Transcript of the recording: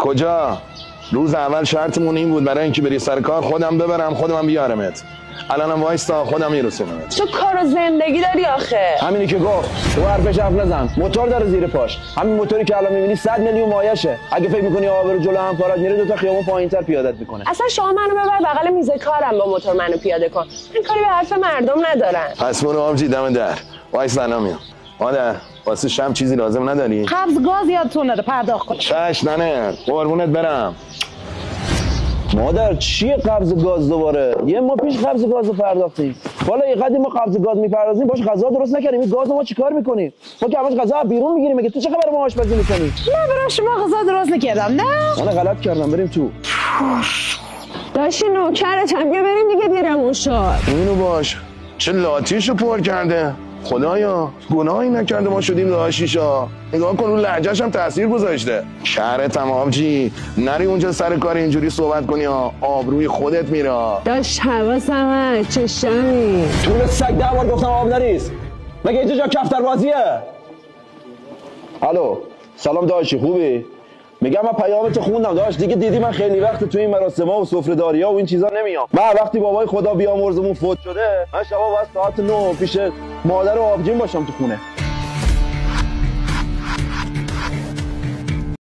کجا؟ روز اول شرطمون این بود برای اینکه بری سر کار خودم ببرم خودم بیارمت. الانم وایستا خودم میرسونمت. تو کار و زندگی داری آخه. همینی که گفت. تو حرفش حرف نزن. موتور داره زیر پاش. همین موتوری که الان می‌بینی 100 میلیون مایشه. اگه فکر می‌کنی آبرو جلو همکارات میره 2 تا خیابون پایین‌تر پیادت میکنه. اصلا شما منو ببر بغل میز کارم با موتور منو پیاده کن. این کاری به حرف مردم ندارن. پس برو آبجی دم در. وایس الان میام. مادر واسه شم چیزی لازم نداری؟ قبض گاز یادتون نره پرداخت کن. چش ننه قربونت برم. مادر چیه قبض گاز دوباره؟ یه ما پیش قبض گاز رو پرداختیم. والا یه قدیم ما قبض گاز میپردازیم باش غذا درست نکردیم. این گاز ما چیکار میکنیم؟ ما که همش غذا بیرون میگیریم. مگه تو چه خبر ما آشپزی میکنی؟ نه برای شما غذا درست نکردم. نه من غلط کردم. بریم تو. داشتی نوکرتم بیا بریم دیگه دیرمون شد. اینو باش. چه لاتیشو پر کرده. خدایا گناهی نکرده ما شدیم لاشیشا. نگاه کن رو لهجه‌ش هم تاثیر گذاشته. شهرتم آبجی نری اونجا سر کار اینجوری صحبت کنی ها. آبروی خودت میره. داش حواسم هست چشمی. تو به سگ 10 بار گفتم آب نریز. مگه اینجا جا کفتر بازیه؟ الو سلام داشی خوبی؟ میگم من پیامت خوندم داش دیگه دیدی من خیلی وقت تو این مراسم‌ها و سفره‌داری‌ها و این چیزا نمیام. من وقتی بابای خدا بیامرزمون فوت شده من شبا باید ساعت 9 پیش مادر و آبجیم باشم تو خونه.